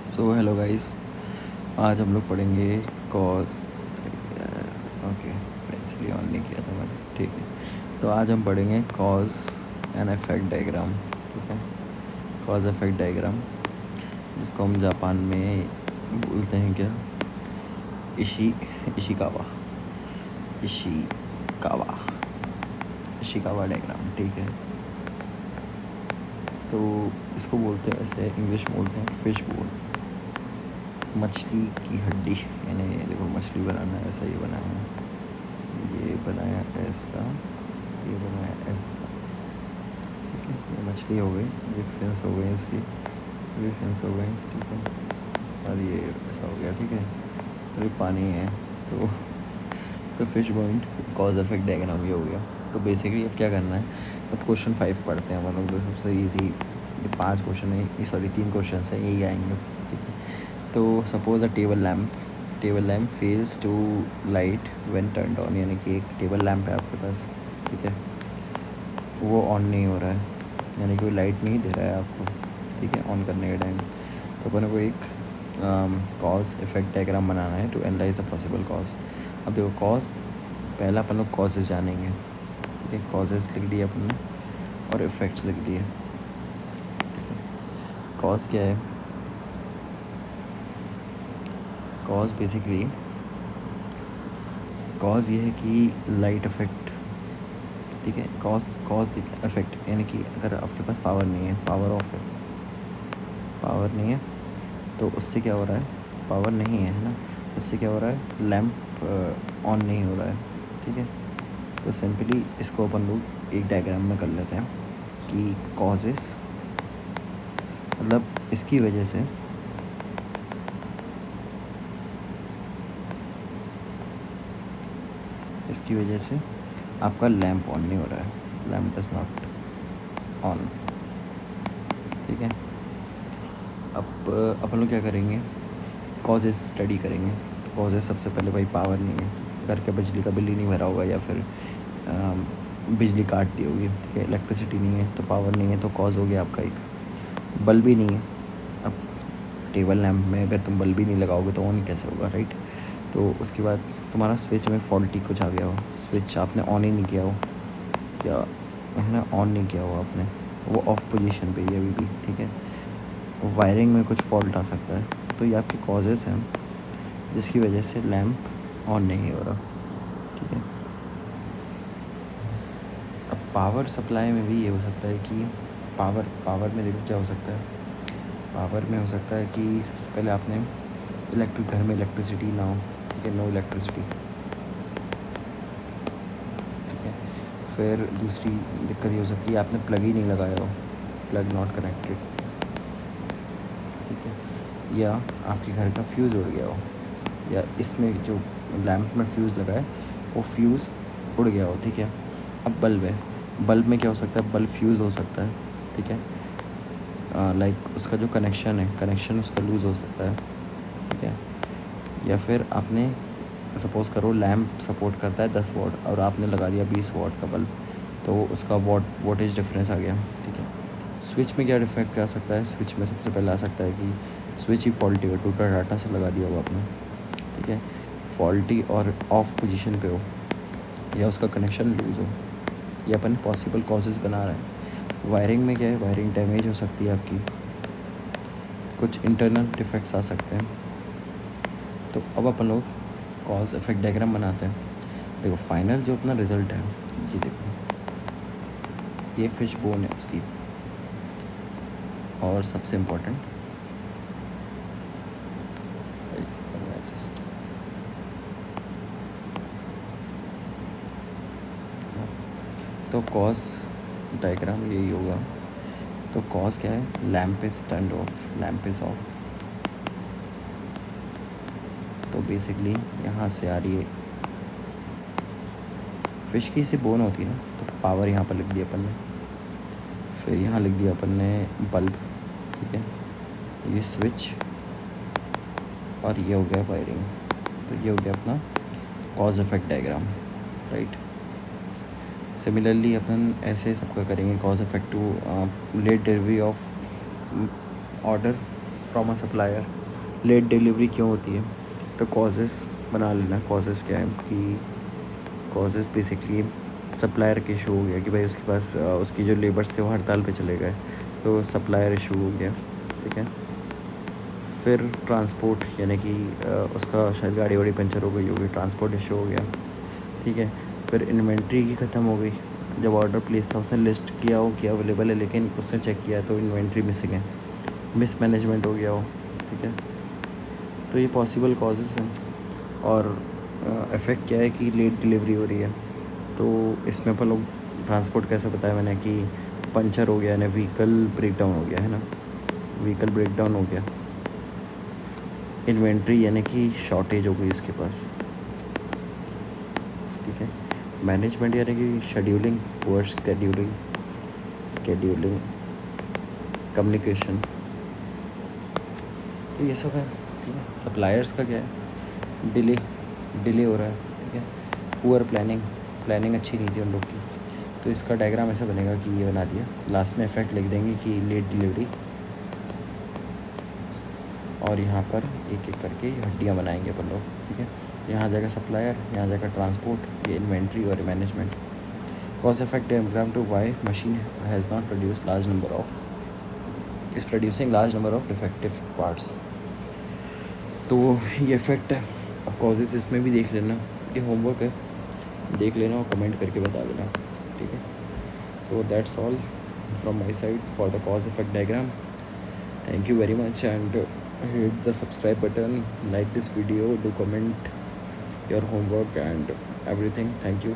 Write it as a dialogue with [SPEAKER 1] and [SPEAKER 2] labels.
[SPEAKER 1] So hello guys, आज हम लोग पढ़ेंगे कॉज। ओके, इसलिए ऑन नहीं किया था मैंने। ठीक है, तो आज हम पढ़ेंगे कॉज एंड इफेक्ट डायग्राम। ठीक है, कॉज इफेक्ट डायग्राम, जिसको हम जापान में बोलते हैं क्या, इशिकावा इशिकावा इशिकावा डायग्राम। ठीक है, तो इसको बोलते हैं, ऐसे इंग्लिश में बोलते हैं फिश बोन, मछली की हड्डी। यानी ये देखो, मछली बनाना है, ऐसा ये बनाया है, ये बनाया ऐसा, ये बनाया ऐसा। ठीक है, ये मछली हो गई, ये फिंस हो गई इसकी, ये फिंस हो गई। ठीक है, और ये ऐसा हो गया। ठीक है, और ये पानी है। तो fish point cause effect diagram ये हो गया। तो बेसिकली अब क्या करना है, अब क्वेश्चन 5 पढ़ते हैं हम लोग। तो सबसे ईजी ये 5 क्वेश्चन है, सॉरी 3 क्वेश्चन है, यही आएंगे। ठीक है, तो suppose a table lamp fails to light when turned on. यानी कि एक टेबल लैम्प है आपके पास, ठीक है, वो ऑन नहीं हो रहा है, यानी कि वो लाइट नहीं दे रहा है आपको। ठीक है, ऑन करने के टाइम तो अपन को एक कॉज इफेक्ट डायग्राम बनाना है to analyze the possible cause. अब देखो, कॉज पहला अपन लोग कॉजेज़ जानेंगे। ठीक है, कॉजेज़ लिख दिए अपन ने और इफ़ेक्ट्स लिख दिए। कॉज क्या है? कॉज बेसिकली, कॉज ये है कि लाइट इफेक्ट। ठीक है, कॉज इफेक्ट यानी कि अगर आपके पास पावर नहीं है, पावर ऑफ है, पावर नहीं है, तो उससे क्या हो रहा है, पावर नहीं है ना, तो उससे क्या हो रहा है, लैम्प ऑन नहीं हो रहा है। ठीक है, तो सिंपली इसको अपन लोग एक डायग्राम में कर लेते हैं कि कॉजेस, मतलब इसकी वजह से आपका लैम्प ऑन नहीं हो रहा है, लैम्प इज़ नॉट ऑन। ठीक है, अब अपन लोग क्या करेंगे, कॉजेज स्टडी करेंगे। कॉजेज सबसे पहले भाई पावर नहीं है, घर के बिजली का बिल ही नहीं भरा होगा, या फिर बिजली काट दी होगी। ठीक है, इलेक्ट्रिसिटी नहीं है तो पावर नहीं है, तो कॉज हो गया आपका एक। बल्ब ही नहीं है, अब टेबल लैम्प में अगर तुम बल्ब ही नहीं लगाओगे तो ऑन कैसे होगा, राइट। तो उसके बाद तुम्हारा स्विच में फॉल्टी कुछ आ गया हो, स्विच आपने ऑन ही नहीं किया हो, या है ना, ऑन नहीं किया हो आपने, वो ऑफ पोजीशन पे ही है अभी भी। ठीक है, वायरिंग में कुछ फॉल्ट आ सकता है, तो ये आपके कॉजेज़ हैं जिसकी वजह से लैम्प ऑन नहीं हो रहा। ठीक है, अब पावर सप्लाई में भी ये हो सकता है कि पावर में देखो क्या हो सकता है, पावर में हो सकता है कि सबसे पहले आपने घर में इलेक्ट्रिसिटी ना हो। ठीक है, नो इलेक्ट्रिसिटी। ठीक है, फिर दूसरी दिक्कत ये हो सकती है आपने प्लग ही नहीं लगाया हो, प्लग नॉट कनेक्टेड। ठीक है, या आपके घर का फ्यूज़ उड़ गया हो, या इसमें जो लैम्प में फ्यूज़ लगा है वो फ्यूज़ उड़ गया हो। ठीक है, अब बल्ब है, बल्ब में क्या हो सकता है, बल्ब फ्यूज़ हो सकता है। ठीक है, लाइक उसका जो कनेक्शन उसका लूज़ हो सकता है। ठीक है, या फिर आपने सपोज़ करो लैम्प सपोर्ट करता है 10 वॉट और आपने लगा दिया 20 वॉट का बल्ब, तो उसका वोल्टेज डिफरेंस आ गया। ठीक है, स्विच में क्या डिफेक्ट आ सकता है, स्विच में सबसे पहले आ सकता है कि स्विच ही फॉल्टी हो, टूटा डाटा से लगा दिया हो आपने। ठीक है, फॉल्टी और ऑफ पोजीशन पे हो, या उसका कनेक्शन लूज़ हो, ये अपन पॉसिबल कॉजेज़ बना रहे हैं। वायरिंग में क्या है, वायरिंग डैमेज हो सकती है आपकी, कुछ इंटरनल डिफेक्ट्स आ सकते हैं। तो अब अपन लोग कॉज इफेक्ट डायग्राम बनाते हैं। देखो, फाइनल जो अपना रिज़ल्ट है, ये देखो, ये फिश बोन है उसकी, और सबसे इम्पोर्टेंट तो कॉज डायग्राम यही होगा। तो कॉज क्या है, lamp is turned of, lamp is of. तो बेसिकली यहाँ से आ रही है, फिश की सी बोन होती है ना, तो पावर यहाँ पर लिख दिया अपन ने, फिर यहाँ लिख दिया अपन ने बल्ब। ठीक है, ये स्विच, और ये हो गया वायरिंग। तो ये हो गया अपना cause effect diagram, right. Similarly अपन ऐसे सबका करेंगे, cause effect to late delivery of order from a supplier. Late delivery क्यों होती है? तो कॉजेस बना लेना। कॉजेस क्या है कि कॉजेस बेसिकली सप्लायर के इशू हो गया कि भाई उसके पास उसकी जो लेबर्स थे वो हड़ताल पे चले गए, तो सप्लायर इशू हो गया, ठीक है। फिर ट्रांसपोर्ट यानी कि उसका शायद गाड़ी वाड़ी पंचर हो गई होगी, ट्रांसपोर्ट इशू हो गया, ठीक है। फिर इन्वेंट्री की ख़त्म हो गई। जब ऑर्डर प्लेस था उसने लिस्ट किया हो कि अवेलेबल है, लेकिन उसने चेक किया तो इन्वेंट्री मिसिंग है, मिस मैनेजमेंट हो गया हो, ठीक है। तो ये पॉसिबल कॉजेज़ हैं। और इफ़ेक्ट क्या है कि लेट डिलीवरी हो रही है, तो इसमें अपन लोग ट्रांसपोर्ट कैसे बताया मैंने कि पंचर हो गया यानी व्हीकल ब्रेक डाउन हो गया है ना, व्हीकल ब्रेक डाउन हो गया। इन्वेंट्री यानी कि शॉर्टेज हो गई उसके पास, ठीक है। मैनेजमेंट यानी कि शेड्यूलिंग, पुअर स्केड्यूलिंग, कम्युनिकेशन, तो ये सब है, ठीक है। सप्लायर्स का क्या है, डिले हो रहा है, ठीक है। पुअर प्लानिंग अच्छी नहीं थी उन लोग की। तो इसका डायग्राम ऐसा बनेगा कि ये बना दिया, लास्ट में इफेक्ट लिख देंगे कि लेट डिलीवरी, और यहाँ पर एक एक करके हड्डियाँ बनाएंगे अपन लोग, ठीक है। यहाँ जाएगा सप्लायर, यहाँ जाएगा ट्रांसपोर्ट, ये इन्वेंट्री और management. Cause effect diagram to why machine has not produce large number of, is producing large number of defective parts. तो ये इफेक्ट है। अब कॉजेज़ इसमें भी देख लेना, ये होमवर्क है, देख लेना और कमेंट करके बता देना, ठीक है। So that's all from my side for the cause effect diagram. Thank you very much, and hit the subscribe button, like this video, do comment your homework and everything. Thank you.